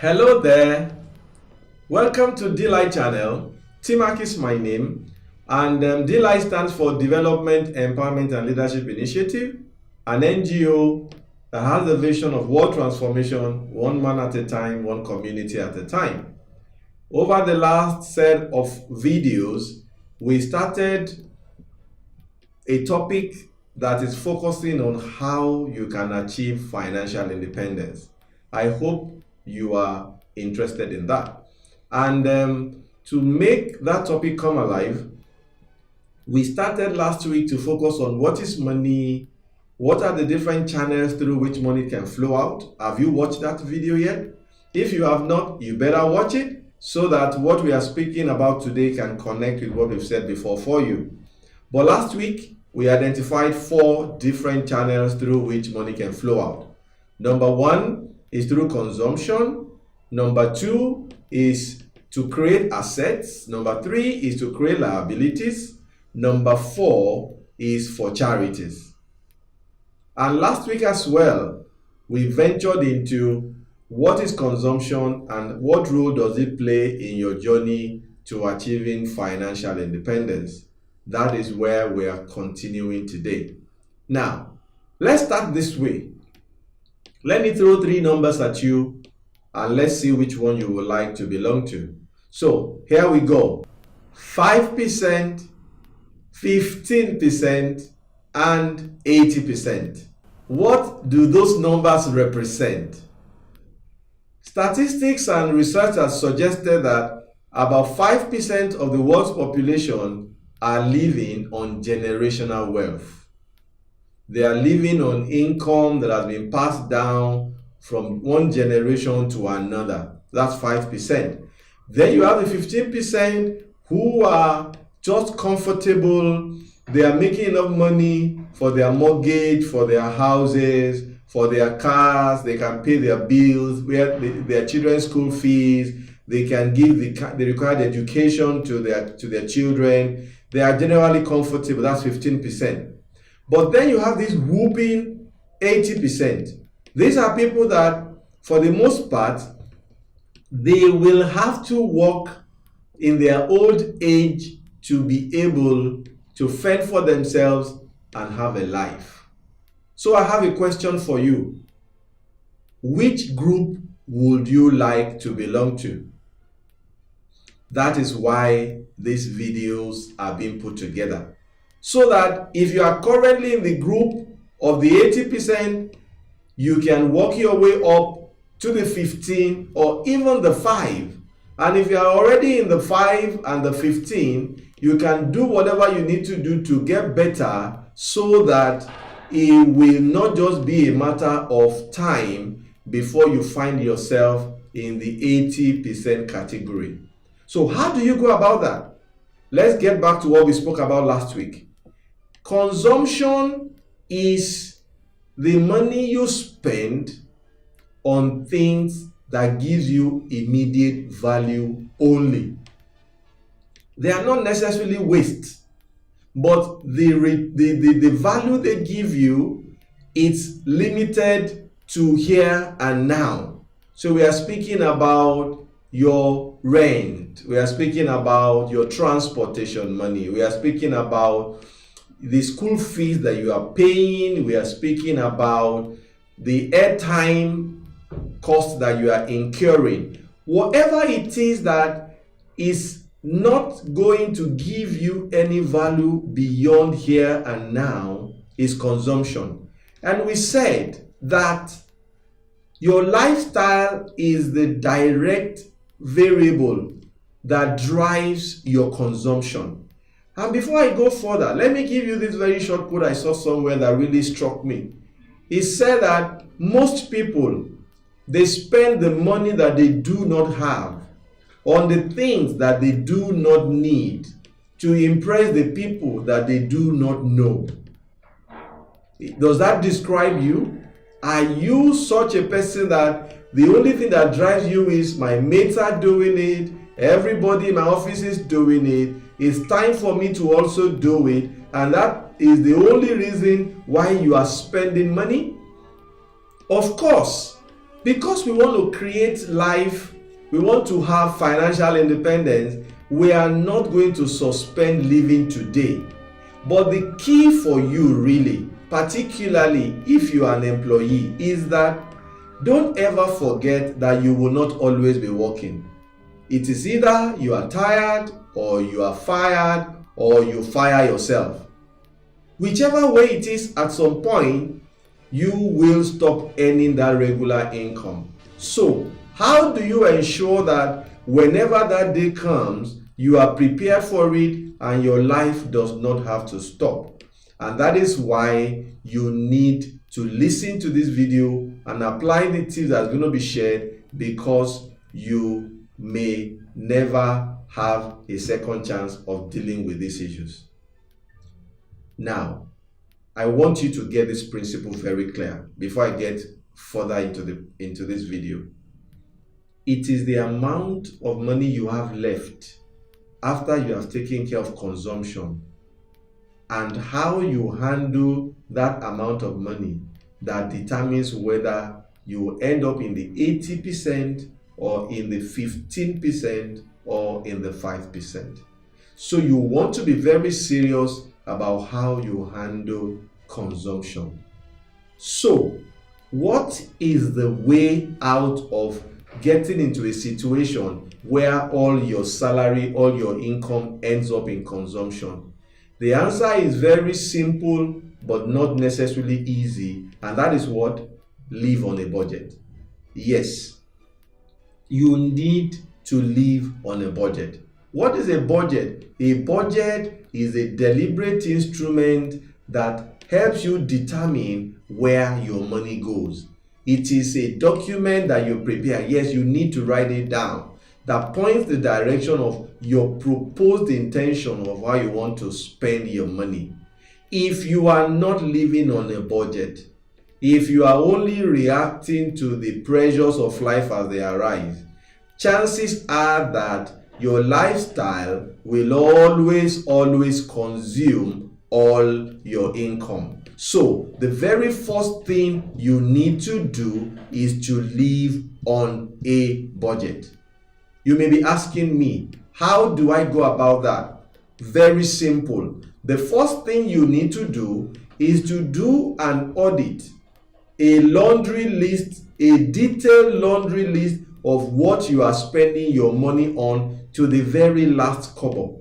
Hello there. Welcome to DLI channel. Timak is my name, and DLI stands for Development, Empowerment and Leadership Initiative, an NGO that has the vision of world transformation, one man at a time, one community at a time. Over the last set of videos, we started a topic that is focusing on how you can achieve financial independence. I hope you are interested in that. And to make that topic come alive, we started last week to focus on what is money, what are the different channels through which money can flow out. Have you watched that video yet? If you have not, you better watch it so that what we are speaking about today can connect with what we've said before for you. But last week, we identified 4 different channels through which money can flow out. Number 1 is through consumption. Number 2 is to create assets. Number 3 is to create liabilities. Number 4 is for charities. And last week as well, we ventured into what is consumption and what role does it play in your journey to achieving financial independence. That is where we are continuing today. Now, let's start this way. Let me throw 3 numbers at you and let's see which one you would like to belong to. So, here we go. 5%, 15%, and 80%. What do those numbers represent? Statistics and research has suggested that about 5% of the world's population are living on generational wealth. They are living on income that has been passed down from one generation to another. That's 5%. Then you have the 15% who are just comfortable. They are making enough money for their mortgage, for their houses, for their cars. They can pay their bills, their children's school fees. They can give the required education to their children. They are generally comfortable. That's 15%. But then you have this whooping 80%. These are people that, for the most part, they will have to work in their old age to be able to fend for themselves and have a life. So I have a question for you. Which group would you like to belong to? That is why these videos are being put together. So that if you are currently in the group of the 80%, you can work your way up to the 15 or even the 5. And if you are already in the 5 and the 15, you can do whatever you need to do to get better so that it will not just be a matter of time before you find yourself in the 80% category. So how do you go about that? Let's get back to what we spoke about last week. Consumption is the money you spend on things that gives you immediate value only. They are not necessarily waste, but the value they give you, it's limited to here and now. So we are speaking about your rent, we are speaking about your transportation money, we are speaking about the school fees that you are paying, we are speaking about the airtime cost that you are incurring. Whatever it is that is not going to give you any value beyond here and now is consumption. And we said that your lifestyle is the direct variable that drives your consumption. And before I go further, let me give you this very short quote I saw somewhere that really struck me. It said that most people, they spend the money that they do not have on the things that they do not need to impress the people that they do not know. Does that describe you? Are you such a person that the only thing that drives you is my mates are doing it, everybody in my office is doing it, it's time for me to also do it, and that is the only reason why you are spending money? Of course, Because we want to create life, we want to have financial independence, we are not going to suspend living today. But the key for you really, particularly if you are an employee, is that don't ever forget that you will not always be working. It is either you are tired, or you are fired, or you fire yourself. Whichever way it is, at some point, you will stop earning that regular income. So, how do you ensure that whenever that day comes, you are prepared for it and your life does not have to stop? And that is why you need to listen to this video and apply the tips that's going to be shared, because you may never have a second chance of dealing with these issues. Now, I want you to get this principle very clear before I get further into this video. It is the amount of money you have left after you have taken care of consumption and how you handle that amount of money that determines whether you end up in the 80% or in the 15% or in the 5%. So you want to be very serious about how you handle consumption. So, what is the way out of getting into a situation where all your salary, all your income ends up in consumption? The answer is very simple but not necessarily easy, and that is what? Live on a budget. Yes, you need to live on a budget. What is a budget? A budget is a deliberate instrument that helps you determine where your money goes. It is a document that you prepare. Yes, you need to write it down, that points the direction of your proposed intention of how you want to spend your money. If you are not living on a budget, if you are only reacting to the pressures of life as they arise, chances are that your lifestyle will always consume all your income. So the very first thing you need to do is to live on a budget. You may be asking me, how do I go about that? Very simple. The first thing you need to do is to do an audit, a laundry list, a detailed laundry list of what you are spending your money on to the very last kobo.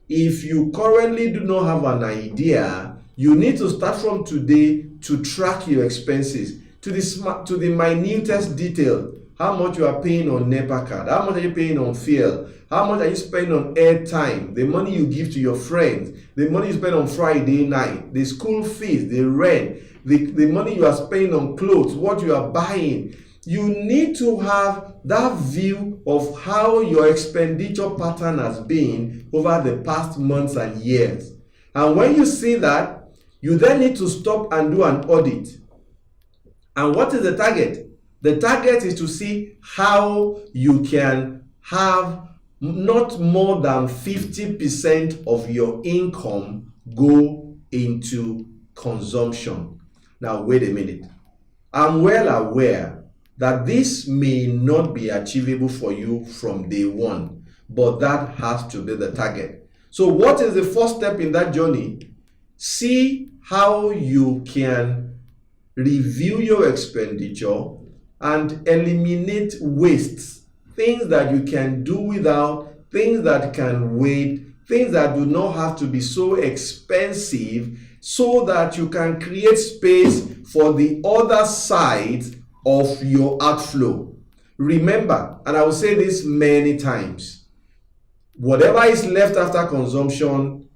If you currently do not have an idea, you need to start from today to track your expenses to the minutest detail. How much you are paying on NEPA card, how much are you paying on fuel, how much are you spending on airtime, the money you give to your friends, the money you spend on Friday night, the school fees, the rent, the money you are spending on clothes, what you are buying. You need to have that view of how your expenditure pattern has been over the past months and years. And when you see that, you then need to stop and do an audit. And what is the target? The target is to see how you can have not more than 50% of your income go into consumption. Now, wait a minute. I'm well aware that this may not be achievable for you from day one, but that has to be the target. So what is the first step in that journey? See how you can review your expenditure and eliminate wastes, things that you can do without, things that can wait, things that do not have to be so expensive, so that you can create space for the other side of your outflow. Remember, and I will say this many times, whatever is left after consumption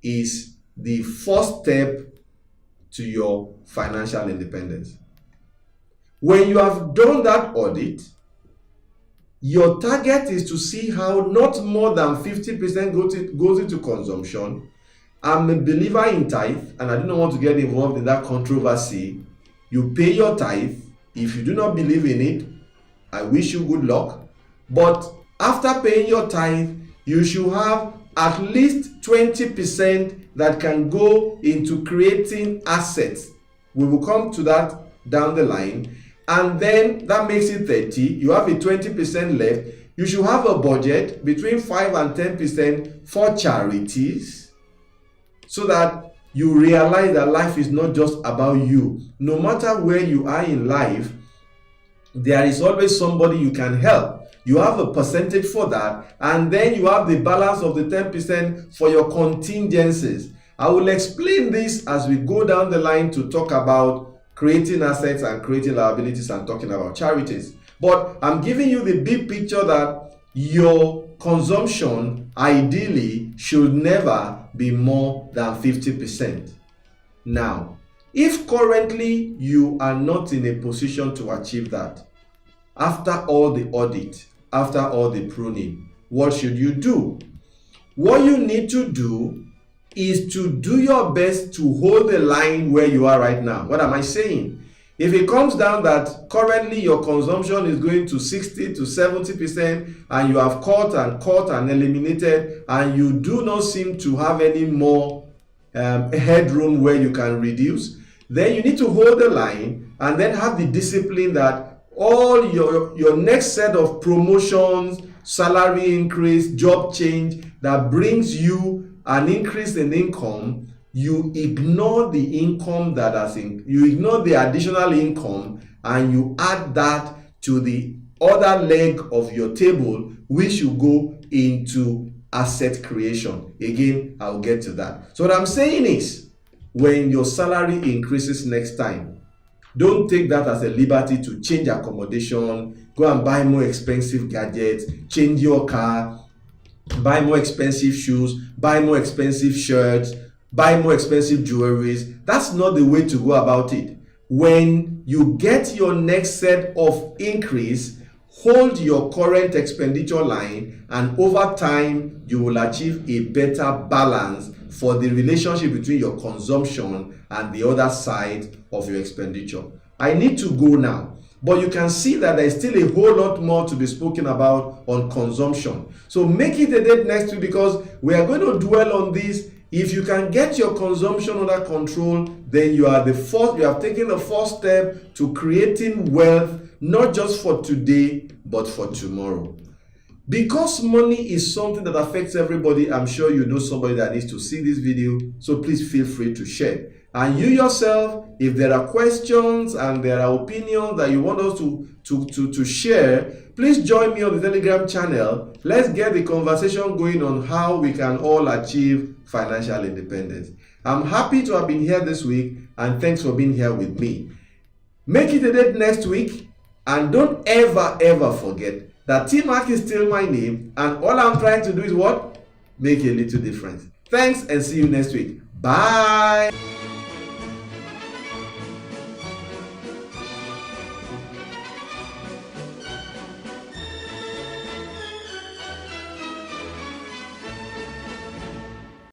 is the first step to your financial independence. When you have done that audit, your target is to see how not more than 50% goes into consumption. I'm a believer in tithe, and I do not want to get involved in that controversy. You pay your tithe. If you do not believe in it, I wish you good luck. But after paying your tithe, you should have at least 20% that can go into creating assets. We will come to that down the line. and then that makes it 30. You have a 20% left. You should have a budget between 5 and 10% for charities, so that you realize that life is not just about you. No matter where you are in life, there is always somebody you can help. You have a percentage for that, and then you have the balance of the 10% for your contingencies. I will explain this as we go down the line to talk about creating assets and creating liabilities and talking about charities. But I'm giving you the big picture that your consumption ideally should never be more than 50%. Now, if currently you are not in a position to achieve that, after all the audit, after all the pruning, what should you do? What you need to do is to do your best to hold the line where you are right now. What am I saying? If it comes down that currently your consumption is going to 60 to 70% and you have cut and eliminated, and you do not seem to have any more headroom where you can reduce, then you need to hold the line and then have the discipline that all your next set of promotions, salary increase, job change that brings you an increase in income, you ignore the income you ignore the additional income, and you add that to the other leg of your table, which will go into asset creation. Again, I'll get to that. So what I'm saying is, when your salary increases next time, don't take that as a liberty to change accommodation, go and buy more expensive gadgets, change your car, buy more expensive shoes, buy more expensive shirts, buy more expensive jewelries. That's not the way to go about it. When you get your next set of increase, hold your current expenditure line, and over time you will achieve a better balance for the relationship between your consumption and the other side of your expenditure. I need to go now, but you can see that there is still a whole lot more to be spoken about on consumption. So make it a date next week, because we are going to dwell on this. If you can get your consumption under control, then you have taken the first step to creating wealth, not just for today, but for tomorrow. Because money is something that affects everybody, I'm sure you know somebody that needs to see this video, so please feel free to share. And you yourself, if there are questions and there are opinions that you want us to share, please join me on the Telegram channel. Let's get the conversation going on how we can all achieve financial independence. I'm happy to have been here this week, and thanks for being here with me. Make it a date next week, and don't ever forget that T-Mark is still my name, and all I'm trying to do is what? Make a little difference. Thanks, and see you next week. Bye.